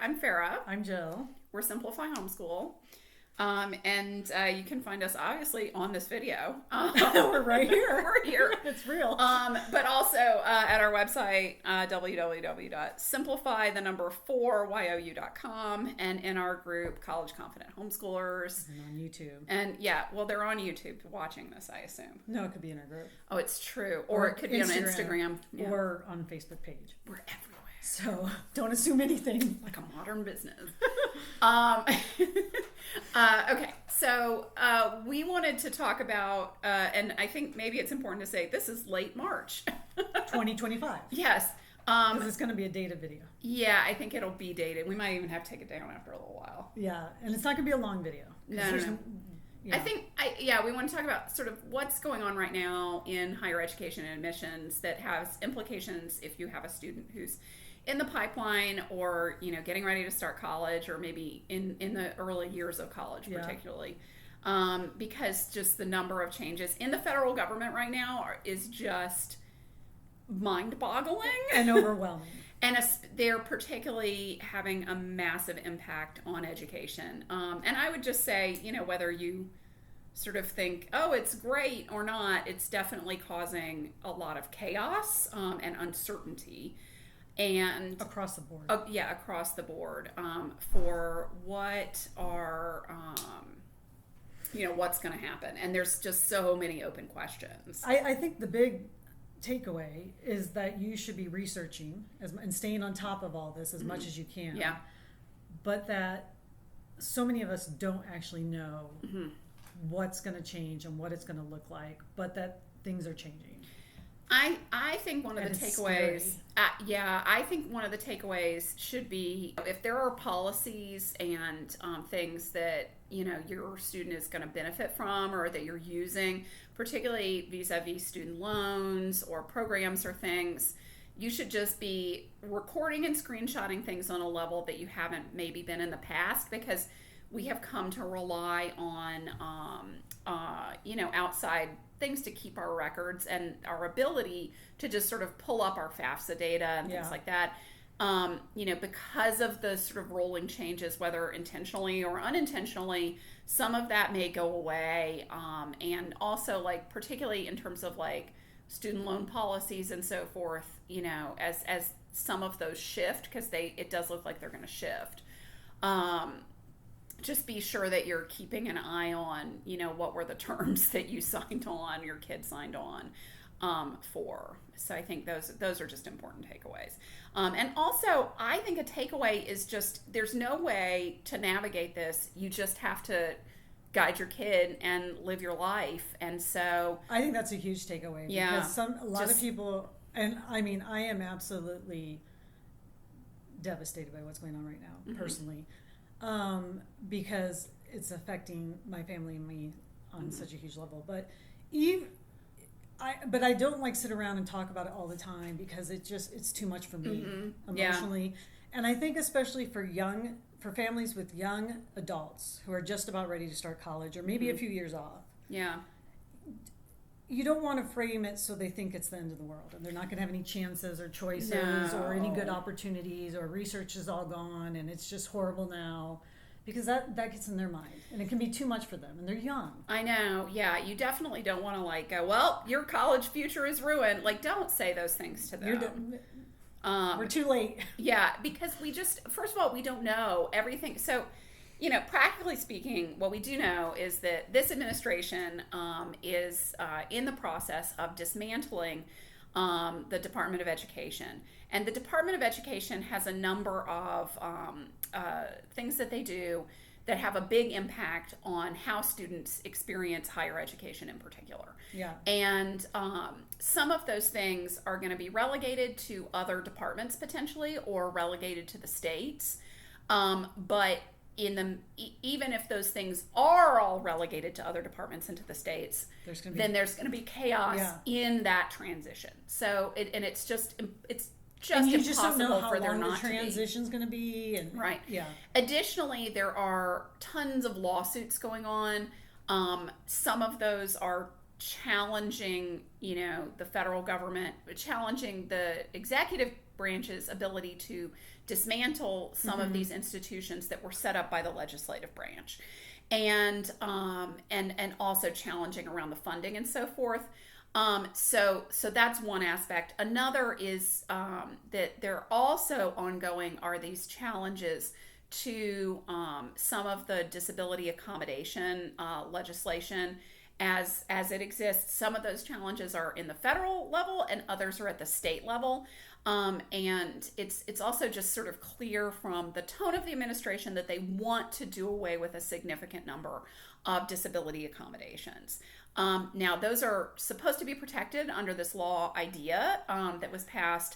I'm Farrar. I'm Jill. We're Simplify Homeschool. And you can find us obviously on this video. We're right here. We're here. It's real. But also at our website, www.simplify4you.com, and in our group, College Confident Homeschoolers. And on YouTube. And they're on YouTube watching this, I assume. No, it could be in our group. Oh, it's true. Or it could be on Instagram. Yeah. Or on Facebook page. We're everywhere. So don't assume anything. Like a modern business. Okay, so we wanted to talk about, and I think maybe it's important to say, this is late March. 2025. Yes. Because it's going to be a dated video. Yeah, I think it'll be dated. We might even have to take it down after a little while. Yeah, and it's not going to be a long video. No. Yeah. I think, we want to talk about sort of what's going on right now in higher education and admissions that has implications if you have a student who's in the pipeline or, getting ready to start college, or maybe in the early years of college, particularly. Because just the number of changes in the federal government right now is just mind-boggling. And overwhelming. And they're particularly having a massive impact on education. And I would just say, whether you sort of think, oh, it's great or not, it's definitely causing a lot of chaos and uncertainty. And across the board. Across the board for what are, what's going to happen. And there's just so many open questions. I think the big takeaway is that you should be researching and staying on top of all this as much as you can. Yeah. But that so many of us don't actually know what's going to change and what it's going to look like, but that things are changing. I think one of the takeaways, I think one of the takeaways should be if there are policies and things that, your student is going to benefit from or that you're using, particularly vis-a-vis student loans or programs or things, you should just be recording and screenshotting things on a level that you haven't maybe been in the past, because we have come to rely on, outside things to keep our records and our ability to just sort of pull up our FAFSA data and things like that. Because of the sort of rolling changes, whether intentionally or unintentionally, some of that may go away. And also, particularly in terms of student loan policies and so forth, as some of those shift, because it does look like they're going to shift. Just be sure that you're keeping an eye on, what were the terms that you signed on, your kid signed on for. So I think those are just important takeaways. And also, I think a takeaway is just there's no way to navigate this. You just have to guide your kid and live your life. And so I think that's a huge takeaway. Yeah. Because a lot of people, and I mean, I am absolutely devastated by what's going on right now, personally. Because it's affecting my family and me on such a huge level. But I don't sit around and talk about it all the time, because it's too much for me emotionally. And I think especially for families with young adults who are just about ready to start college or maybe a few years off. Yeah. You don't want to frame it so they think it's the end of the world and they're not going to have any chances or choices or any good opportunities, or research is all gone and it's just horrible now, because that gets in their mind and it can be too much for them and they're young. I know. Yeah. You definitely don't want to go, well, your college future is ruined. Don't say those things to them. We're too late. Yeah. Because first of all, we don't know everything. So, practically speaking, what we do know is that this administration is in the process of dismantling the Department of Education. And the Department of Education has a number of things that they do that have a big impact on how students experience higher education in particular. Yeah. And some of those things are going to be relegated to other departments potentially, or relegated to the states. But even if those things are all relegated to other departments and to the states, there's going to be chaos in that transition. So it's just and you impossible just don't know how for there long not the transition's going to be. And, right. Yeah. Additionally, there are tons of lawsuits going on. Some of those are challenging, the federal government, challenging the executive branch's ability to dismantle some of these institutions that were set up by the legislative branch, and also challenging around the funding and so forth. So that's one aspect. Another is that there also ongoing are these challenges to some of the disability accommodation legislation as it exists. Some of those challenges are in the federal level, and others are at the state level. And it's also just sort of clear from the tone of the administration that they want to do away with a significant number of disability accommodations. Now, those are supposed to be protected under this law IDEA that was passed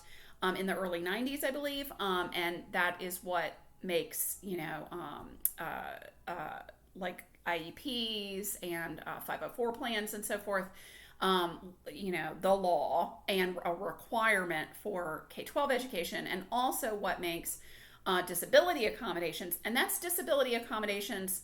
in the early 90s, I believe, and that is what makes, like IEPs and 504 plans and so forth, the law and a requirement for K-12 education, and also what makes disability accommodations, and that's disability accommodations,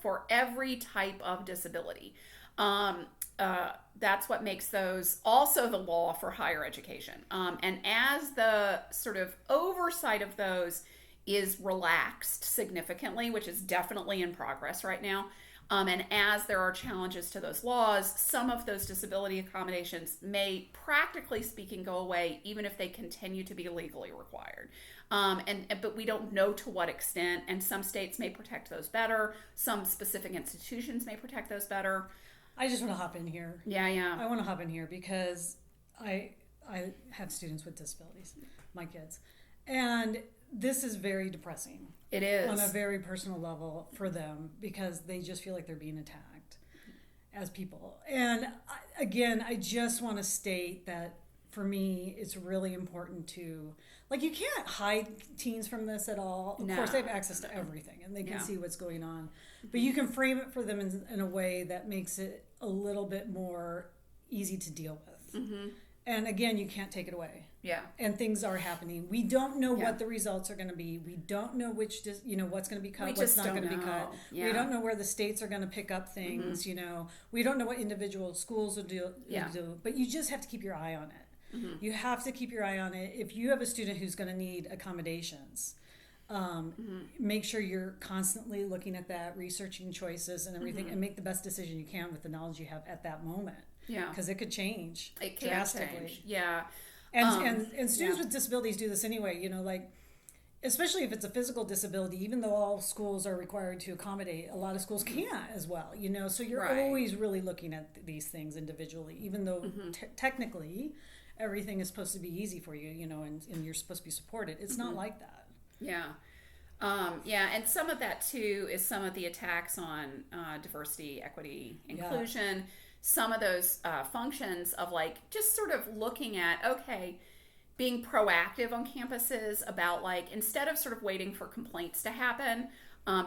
for every type of disability. That's what makes those also the law for higher education. And as the sort of oversight of those is relaxed significantly, which is definitely in progress right now, and as there are challenges to those laws, some of those disability accommodations may, practically speaking, go away, even if they continue to be legally required. But we don't know to what extent, and some states may protect those better. Some specific institutions may protect those better. I just want to hop in here. Yeah. I want to hop in here because I have students with disabilities, my kids, and this is very depressing. It is. On a very personal level for them, because they just feel like they're being attacked as people. And I just want to state that for me, it's really important to, you can't hide teens from this at all. Of course, they have access to everything and they can see what's going on. But you can frame it for them in a way that makes it a little bit more easy to deal with. Mm-hmm. And again, you can't take it away. Yeah. And things are happening. We don't know what the results are going to be. We don't know what's going to be cut, what's not going to be cut. Yeah. We don't know where the states are going to pick up things. Mm-hmm. We don't know what individual schools will do. But you just have to keep your eye on it. Mm-hmm. You have to keep your eye on it. If you have a student who's going to need accommodations, make sure you're constantly looking at that, researching choices and everything, and make the best decision you can with the knowledge you have at that moment. Yeah, because it could change. It can drastically. Change. Yeah, and students with disabilities do this anyway. Especially if it's a physical disability. Even though all schools are required to accommodate, a lot of schools can't as well. So you're always really looking at these things individually, even though technically everything is supposed to be easy for you. And you're supposed to be supported. It's not like that. Yeah. And some of that too is some of the attacks on diversity, equity, inclusion. Some of those functions of just sort of looking at, being proactive on campuses about instead of sort of waiting for complaints to happen,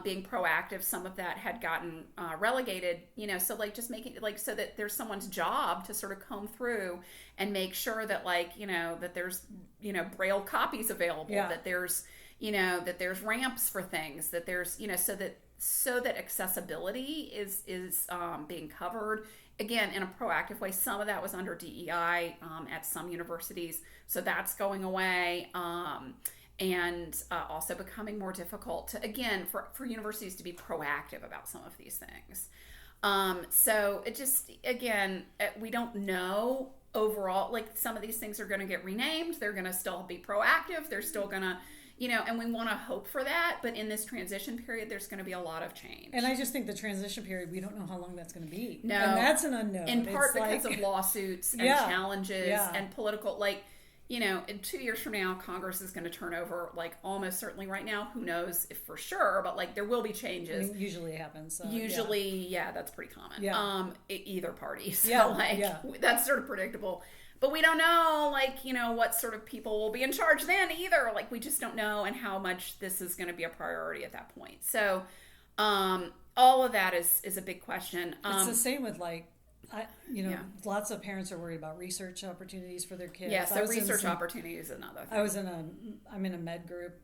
being proactive. Some of that had gotten relegated, so just making it so that there's someone's job to sort of comb through and make sure that that there's, Braille copies available, that there's, that there's ramps for things, that there's, so that accessibility is being covered, again, in a proactive way. Some of that was under DEI at some universities, so that's going away, and also becoming more difficult to, again, for universities to be proactive about some of these things. So it just, again, we don't know overall, some of these things are going to get renamed, they're going to still be proactive, they're still going to, and we want to hope for that, but in this transition period, there's going to be a lot of change. And I just think the transition period, we don't know how long that's going to be. No. And that's an unknown. In part because of lawsuits and challenges and political, in 2 years from now, Congress is going to turn over, almost certainly right now. Who knows if for sure, but there will be changes. Usually it happens. So, usually, that's pretty common. Yeah. Either party. So, that's sort of predictable. But we don't know, what sort of people will be in charge then either. We just don't know, and how much this is going to be a priority at that point. So, all of that is a big question. It's the same with lots of parents are worried about research opportunities for their kids. Yeah, so research opportunities is another thing. I'm in a med group,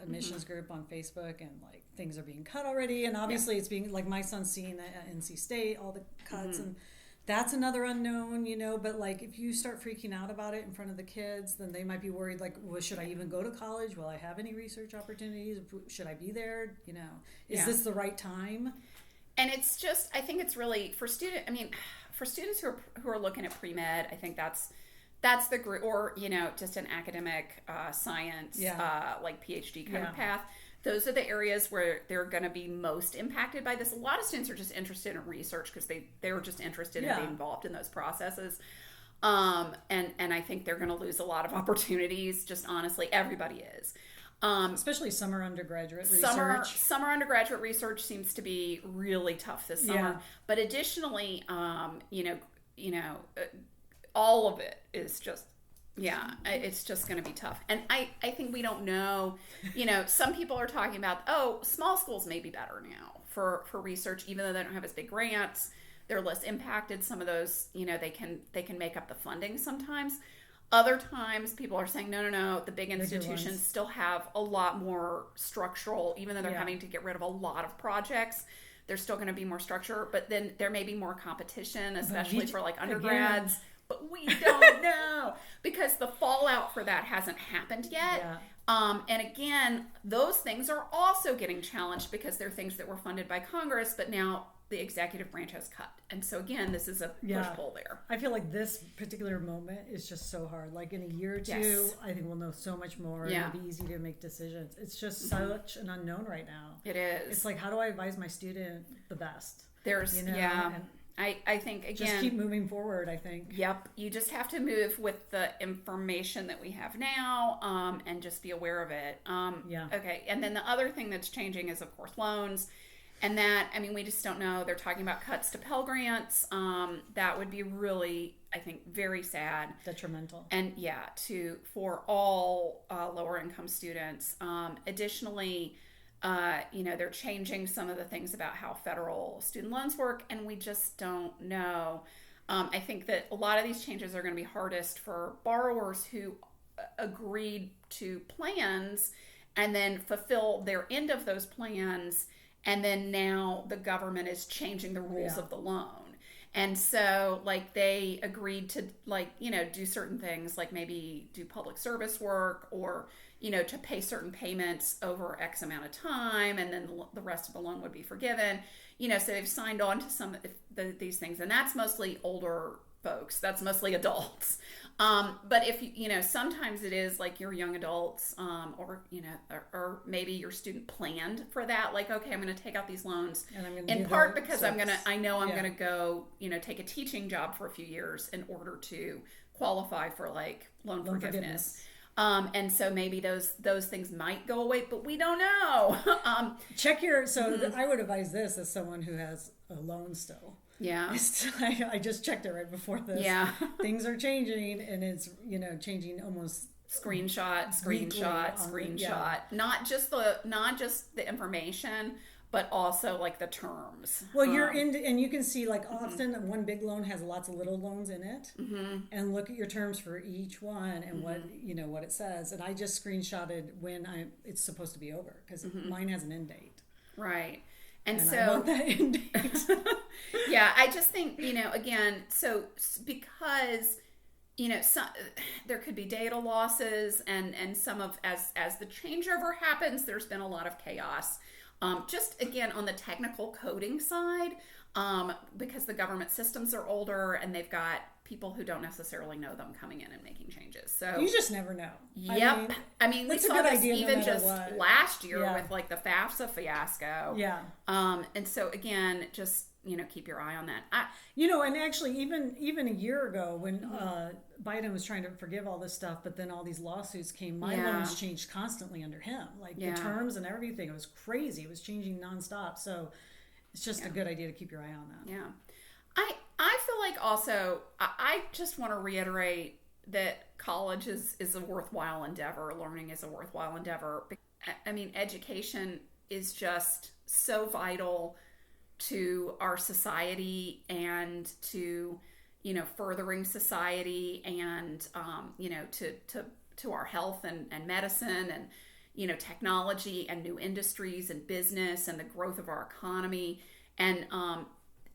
admissions group on Facebook, and things are being cut already, and obviously it's being my son's seeing at NC State all the cuts, and That's another unknown, but like if you start freaking out about it in front of the kids, then they might be worried, like, well, should I even go to college? Will I have any research opportunities? Should I be there? Is this the right time? And it's just, I think it's really for students who are looking at pre-med, I think that's the group, or, just an academic science, like PhD kind of path. Those are the areas where they're going to be most impacted by this. A lot of students are just interested in research because they're just interested in being involved in those processes. And I think they're going to lose a lot of opportunities. Just honestly, everybody is. Especially summer undergraduate research. Summer undergraduate research seems to be really tough this summer. Yeah. But additionally, all of it is just, it's just going to be tough. And I think we don't know, some people are talking about, small schools may be better now for research, even though they don't have as big grants. They're less impacted. Some of those, they can make up the funding sometimes. Other times people are saying, no, the big institutions still have a lot more structural, even though they're having to get rid of a lot of projects. There's still going to be more structure, but then there may be more competition, especially for like undergrads. But we don't know because the fallout for that hasn't happened yet. Yeah. And again, those things are also getting challenged because they're things that were funded by Congress, but now the executive branch has cut. And so again, this is a push-pull there. I feel like this particular moment is just so hard. Like in a year or two, I think we'll know so much more. Yeah. It'll be easy to make decisions. It's just such an unknown right now. It is. It's like, how do I advise my student the best? There's, and I think, again... Just keep moving forward, I think. Yep. You just have to move with the information that we have now and just be aware of it. Okay. And then the other thing that's changing is, of course, loans. And that, we just don't know. They're talking about cuts to Pell Grants. That would be really, I think, very sad. Detrimental. And for all lower income students. Additionally, they're changing some of the things about how federal student loans work, and we just don't know. I think that a lot of these changes are going to be hardest for borrowers who agreed to plans and then fulfill their end of those plans. And then now the government is changing the rules of the loan. And so, like, they agreed to, do certain things, like maybe do public service work or, to pay certain payments over X amount of time, and then the rest of the loan would be forgiven. So they've signed on to some of these things. And that's mostly older folks. That's mostly adults. But if sometimes it is like your young adults, or maybe your student planned for that. Like, okay, I'm going to take out these loans in part because I'm going to go, take a teaching job for a few years in order to qualify for like loan forgiveness. And so maybe those things might go away, but we don't know. Check your, I would advise this as someone who has a loan still. Yeah. I just checked it right before this. Yeah. Things are changing, and it's, changing almost screenshot. Not just the information, but also like the terms. Well, and you can see like often one big loan has lots of little loans in it, and look at your terms for each one and what it says. And I just screenshotted when it's supposed to be over because mine has an end date. Right. And so I want that end date. I just think, again, so because, there could be data losses and some of, as the changeover happens, there's been a lot of chaos. Just again, on the technical coding side, because the government systems are older and they've got people who don't necessarily know them coming in and making changes. So you just never know. Yep. We saw this even just last year with like the FAFSA fiasco. Yeah. And so again, just, keep your eye on that. And actually even a year ago when Biden was trying to forgive all this stuff, but then all these lawsuits came, my loans changed constantly under him. Like the terms and everything, it was crazy. It was changing nonstop. So it's just a good idea to keep your eye on that. Yeah. I feel like also, I just want to reiterate that college is a worthwhile endeavor. Learning is a worthwhile endeavor. Education is just so vital to our society and to, furthering society and, to our health and medicine and, technology and new industries and business and the growth of our economy. And,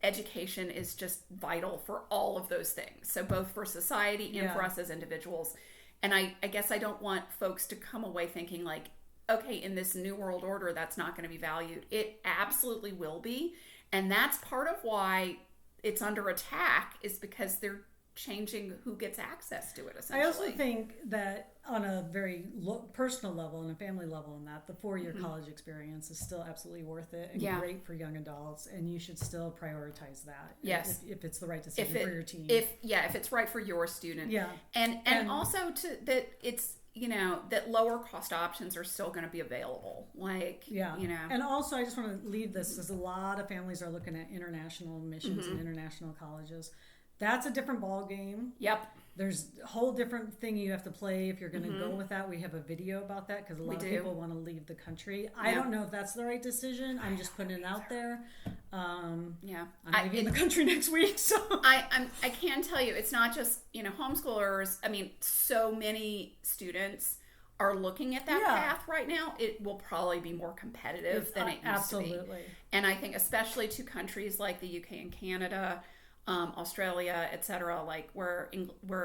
education is just vital for all of those things. So both for society and for us as individuals. And I guess I don't want folks to come away thinking like, okay, in this new world order, that's not going to be valued. It absolutely will be. And that's part of why it's under attack, is because they're changing who gets access to it, essentially. I also think that on a very personal level and a family level, in that the 4-year college experience is still absolutely worth it and great for young adults, and you should still prioritize that. Yes, if it's the right decision for your team. If it's right for your student. Yeah, and also that it's, that lower cost options are still going to be available. And also I just want to leave this, because a lot of families are looking at international admissions and international colleges. That's a different ball game. Yep. There's a whole different thing you have to play if you're going to go with that. We have a video about that, because a lot of people want to leave the country. I don't know if that's the right decision. I'm just putting it out there. I'm leaving the country next week, so I can tell you, it's not just homeschoolers. I mean, so many students are looking at that path right now. It will probably be more competitive than it used to be. Absolutely. And I think especially to countries like the UK and Canada, Australia, etc., like where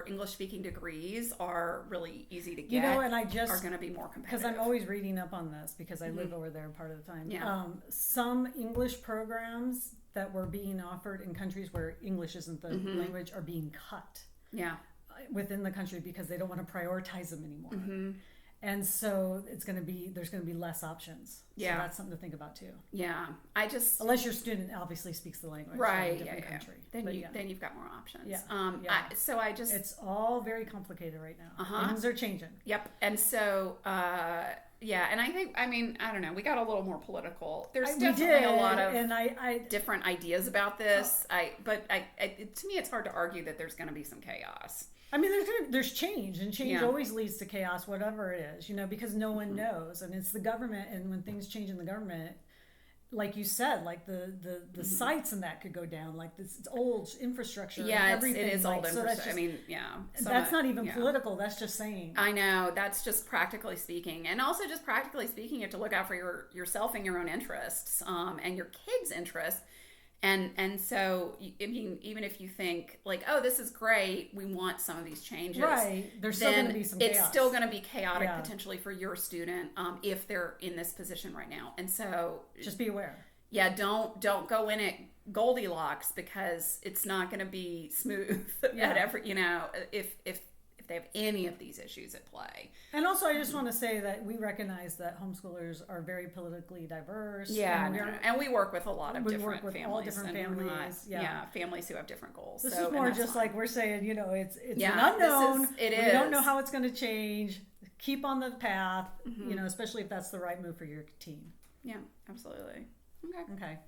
English-speaking degrees are really easy to get, and I just are going to be more competitive. Because I'm always reading up on this, because I live over there part of the time. Yeah. Some English programs that were being offered in countries where English isn't the language are being cut. Yeah. Within the country, because they don't want to prioritize them anymore. And so there's going to be less options. So that's something to think about too. Yeah, unless your student obviously speaks the language, right? In a different country. Then you've got more options. Yeah. It's all very complicated right now. Things are changing. Yep. And so and I think, I don't know, we got a little more political. There's definitely a lot of different ideas about this. But to me, it's hard to argue that there's going to be some chaos. I mean, there's change, and change always leads to chaos, whatever it is, because no one knows, and it's the government. And when things change in the government, like you said, like the sites and that could go down, like this old infrastructure. Yeah, and everything. It is old infrastructure. So that's not even political. That's just saying. I know. That's just practically speaking, and also just practically speaking, you have to look out for yourself and your own interests, and your kids' interests. And so, even if you think like, oh, this is great, we want some of these changes. Right. There's still going to be some chaos. It's still going to be chaotic potentially for your student if they're in this position right now. And so, just be aware. Yeah, don't go in it Goldilocks, because it's not going to be smooth at every, if they have any of these issues at play. And also, I just want to say that we recognize that homeschoolers are very politically diverse. Yeah, and we work with a lot of different families. All different families. Families who have different goals. This is more just like we're saying, it's an unknown. We don't know how it's going to change. Keep on the path, especially if that's the right move for your team. Yeah, absolutely. Okay.